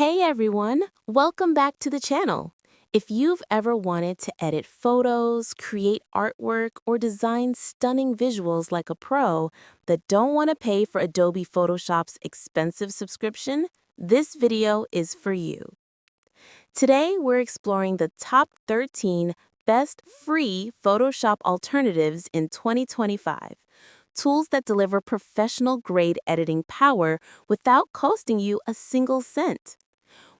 Hey everyone, welcome back to the channel. If you've ever wanted to edit photos, create artwork, or design stunning visuals like a pro but don't want to pay for Adobe Photoshop's expensive subscription, this video is for you. Today we're exploring the top 13 best free Photoshop alternatives in 2025. Tools that deliver professional-grade editing power without costing you a single cent.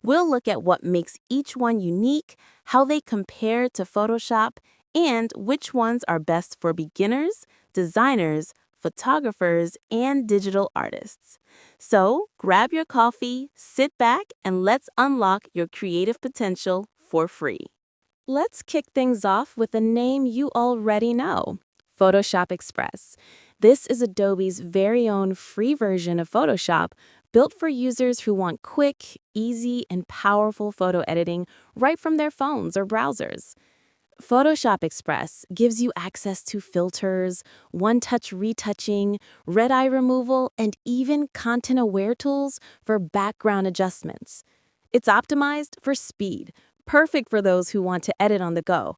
We'll look at what makes each one unique, how they compare to Photoshop, and which ones are best for beginners, designers, photographers, and digital artists. So, grab your coffee, sit back, and let's unlock your creative potential for free. Let's kick things off with a name you already know, Photoshop Express. This is Adobe's very own free version of Photoshop, built for users who want quick, easy, and powerful photo editing right from their phones or browsers. Photoshop Express gives you access to filters, one-touch retouching, red eye removal, and even content-aware tools for background adjustments. It's optimized for speed, perfect for those who want to edit on the go.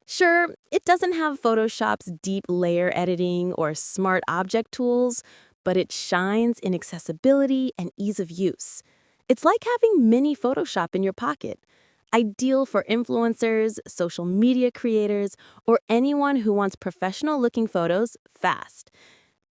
Sure, it doesn't have Photoshop's deep layer editing or smart object tools, but it shines in accessibility and ease of use. It's like having mini Photoshop in your pocket, ideal for influencers, social media creators, or anyone who wants professional-looking photos fast.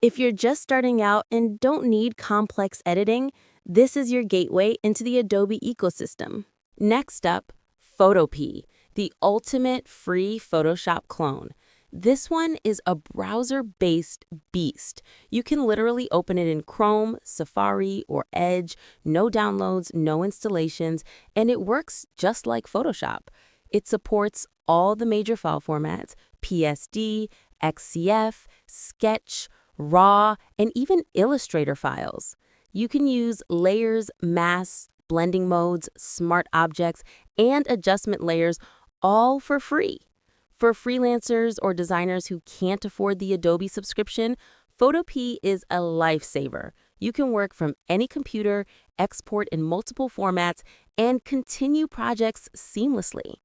If you're just starting out and don't need complex editing, this is your gateway into the Adobe ecosystem. Next up, Photopea, the ultimate free Photoshop clone. This one is a browser-based beast. You can literally open it in Chrome, Safari, or Edge, no downloads, no installations, and it works just like Photoshop. It supports all the major file formats: PSD, XCF, Sketch, RAW, and even Illustrator files. You can use layers, masks, blending modes, smart objects, and adjustment layers all for free. For freelancers or designers who can't afford the Adobe subscription, Photopea is a lifesaver. You can work from any computer, export in multiple formats, and continue projects seamlessly.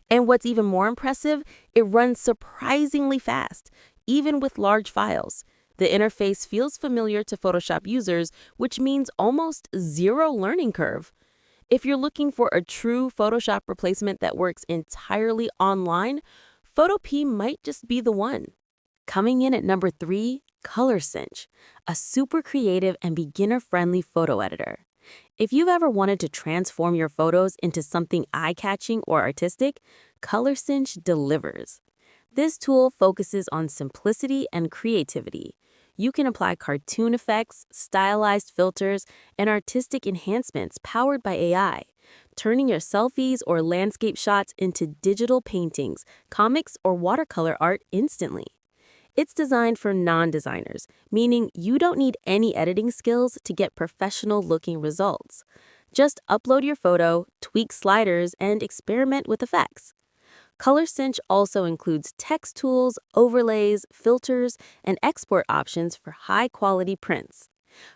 And what's even more impressive, it runs surprisingly fast, even with large files. The interface feels familiar to Photoshop users, which means almost zero learning curve. If you're looking for a true Photoshop replacement that works entirely online, Photopea might just be the one. Coming in at number 3, Cinch, a super creative and beginner-friendly photo editor. If you've ever wanted to transform your photos into something eye-catching or artistic, Cinch delivers. This tool focuses on simplicity and creativity. You can apply cartoon effects, stylized filters, and artistic enhancements powered by AI, turning your selfies or landscape shots into digital paintings, comics, or watercolor art instantly. It's designed for non-designers, meaning you don't need any editing skills to get professional-looking results. Just upload your photo, tweak sliders, and experiment with effects. Cinch also includes text tools, overlays, filters, and export options for high-quality prints.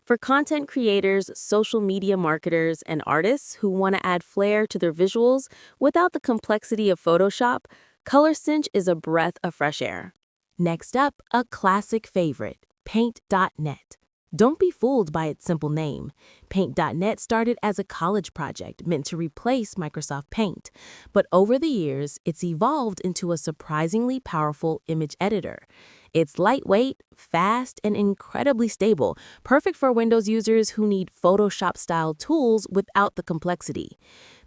For content creators, social media marketers, and artists who want to add flair to their visuals without the complexity of Photoshop, Cinch is a breath of fresh air. Next up, a classic favorite, Paint.net. Don't be fooled by its simple name. Paint.net started as a college project meant to replace Microsoft Paint, but over the years, it's evolved into a surprisingly powerful image editor. It's lightweight, fast, and incredibly stable, perfect for Windows users who need Photoshop-style tools without the complexity.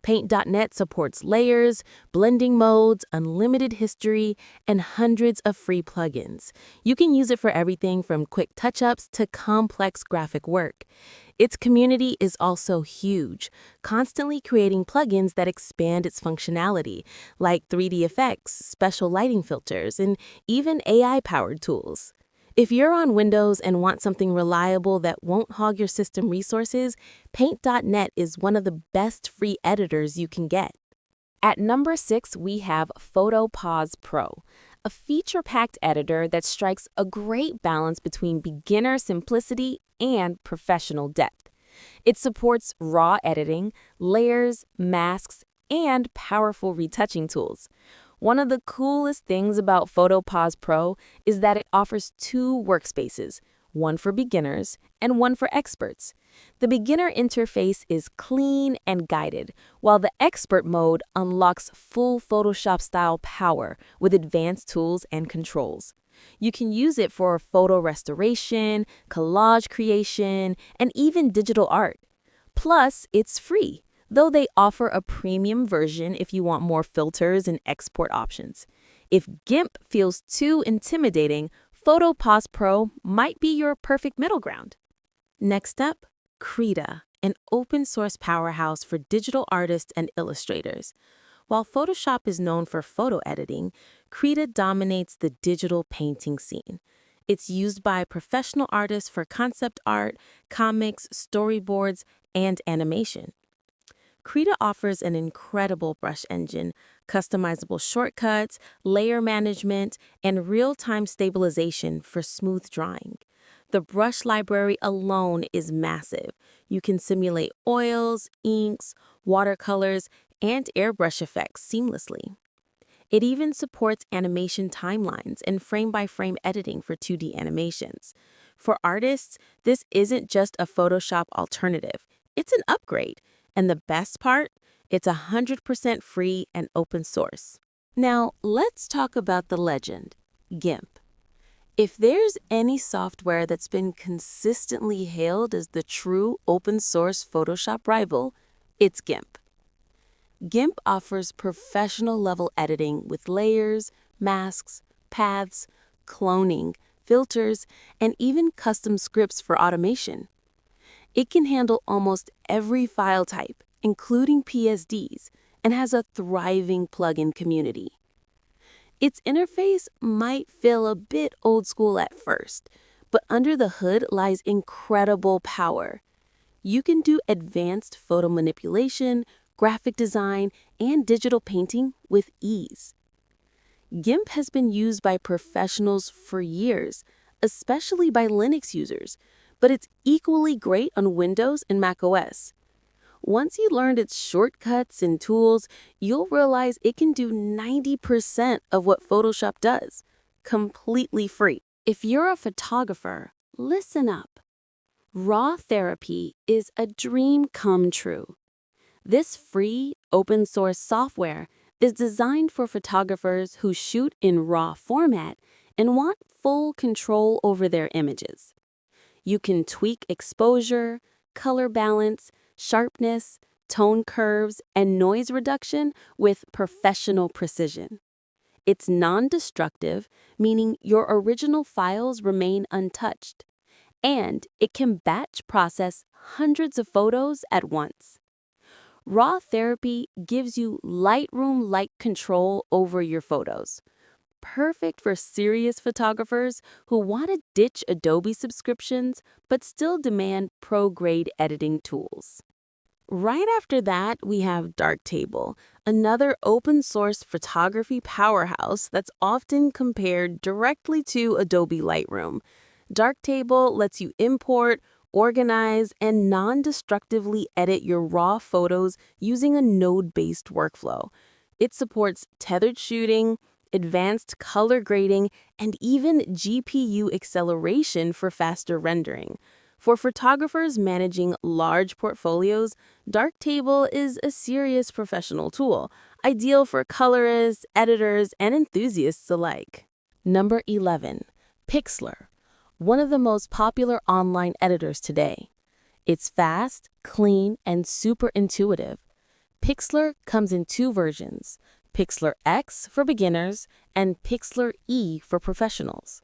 Paint.net supports layers, blending modes, unlimited history, and hundreds of free plugins. You can use it for everything from quick touch-ups to complex graphic work. Its community is also huge, constantly creating plugins that expand its functionality, like 3D effects, special lighting filters, and even AI-powered tools. If you're on Windows and want something reliable that won't hog your system resources, Paint.net is one of the best free editors you can get. At number 6, we have Pos Pro, a feature-packed editor that strikes a great balance between beginner simplicity and professional depth. It supports raw editing, layers, masks, and powerful retouching tools. One of the coolest things about Pos Pro is that it offers two workspaces, one for beginners and one for experts. The beginner interface is clean and guided, while the expert mode unlocks full Photoshop-style power with advanced tools and controls. You can use it for photo restoration, collage creation, and even digital art. Plus, it's free, though they offer a premium version if you want more filters and export options. If GIMP feels too intimidating, Pos Pro might be your perfect middle ground. Next up, Krita, an open-source powerhouse for digital artists and illustrators. While Photoshop is known for photo editing, Krita dominates the digital painting scene. It's used by professional artists for concept art, comics, storyboards, and animation. Krita offers an incredible brush engine, customizable shortcuts, layer management, and real-time stabilization for smooth drawing. The brush library alone is massive. You can simulate oils, inks, watercolors, and airbrush effects seamlessly. It even supports animation timelines and frame-by-frame editing for 2D animations. For artists, this isn't just a Photoshop alternative. It's an upgrade. And the best part? It's 100% free and open source. Now, let's talk about the legend, GIMP. If there's any software that's been consistently hailed as the true open-source Photoshop rival, it's GIMP. GIMP offers professional-level editing with layers, masks, paths, cloning, filters, and even custom scripts for automation. It can handle almost every file type, including PSDs, and has a thriving plugin community. Its interface might feel a bit old school at first, but under the hood lies incredible power. You can do advanced photo manipulation, graphic design, and digital painting with ease. GIMP has been used by professionals for years, especially by Linux users, but it's equally great on Windows and macOS. Once you learned its shortcuts and tools, you'll realize it can do 90% of what Photoshop does, completely free. If you're a photographer, listen up. RawTherapee is a dream come true. This free, open-source software is designed for photographers who shoot in RAW format and want full control over their images. You can tweak exposure, color balance, sharpness, tone curves, and noise reduction with professional precision. It's non-destructive, meaning your original files remain untouched, and it can batch process hundreds of photos at once. RawTherapee gives you Lightroom-like control over your photos. Perfect for serious photographers who want to ditch Adobe subscriptions but still demand pro-grade editing tools. Right after that, we have DarkTable, another open-source photography powerhouse that's often compared directly to Adobe Lightroom. DarkTable lets you import, organize, and non-destructively edit your raw photos using a node-based workflow. It supports tethered shooting, advanced color grading, and even GPU acceleration for faster rendering. For photographers managing large portfolios, DarkTable is a serious professional tool, ideal for colorists, editors, and enthusiasts alike. Number 11. Pixlr, one of the most popular online editors today. It's fast, clean, and super intuitive. Pixlr comes in two versions, Pixlr X for beginners and Pixlr E for professionals.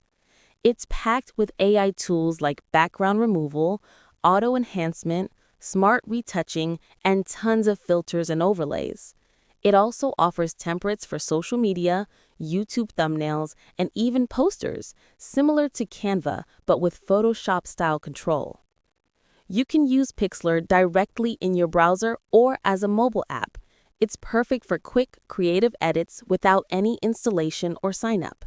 It's packed with AI tools like background removal, auto enhancement, smart retouching, and tons of filters and overlays. It also offers templates for social media, YouTube thumbnails, and even posters, similar to Canva but with Photoshop-style control. You can use Pixlr directly in your browser or as a mobile app. It's perfect for quick, creative edits without any installation or sign-up.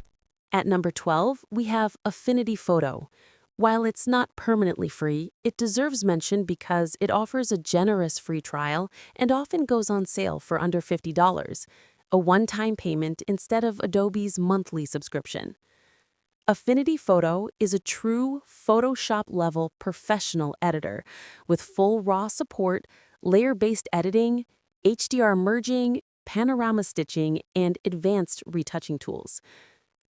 At number 12, we have Affinity Photo, While it's not permanently free, it deserves mention because it offers a generous free trial and often goes on sale for under $50, a one-time payment instead of Adobe's monthly subscription. Affinity Photo is a true Photoshop-level professional editor with full RAW support, layer-based editing, HDR merging, panorama stitching, and advanced retouching tools.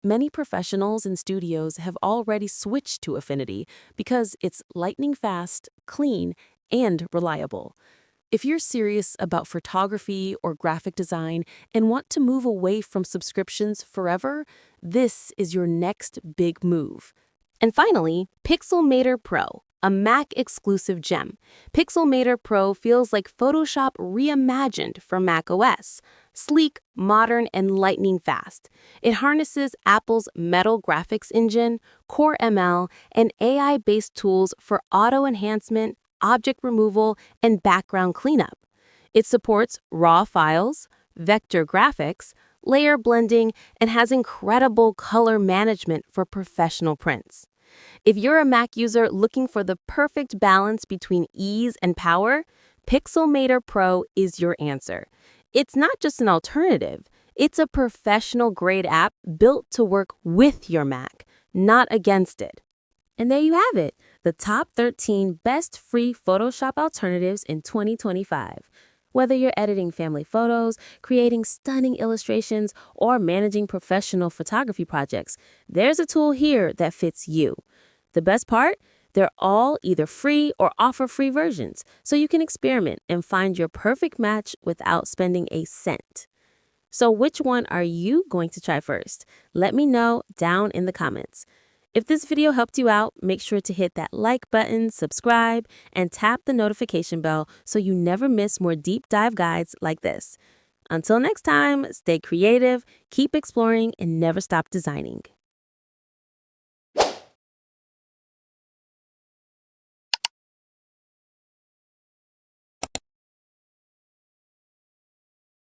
Many professionals and studios have already switched to Affinity because it's lightning fast, clean, and reliable. If you're serious about photography or graphic design and want to move away from subscriptions forever, this is your next big move. And finally, Pixelmator Pro, a Mac-exclusive gem. Pixelmator Pro feels like Photoshop reimagined for macOS. Sleek, modern, and lightning fast. It harnesses Apple's Metal graphics engine, Core ML, and AI-based tools for auto enhancement, object removal, and background cleanup. It supports RAW files, vector graphics, layer blending, and has incredible color management for professional prints. If you're a Mac user looking for the perfect balance between ease and power, Pixelmator Pro is your answer. It's not just an alternative, it's a professional-grade app built to work with your Mac, not against it. And there you have it, the top 13 best free Photoshop alternatives in 2025. Whether you're editing family photos, creating stunning illustrations, or managing professional photography projects, there's a tool here that fits you. The best part? They're all either free or offer free versions, so you can experiment and find your perfect match without spending a cent. So which one are you going to try first? Let me know down in the comments. If this video helped you out, make sure to hit that like button, subscribe, and tap the notification bell so you never miss more deep dive guides like this. Until next time, stay creative, keep exploring, and never stop designing.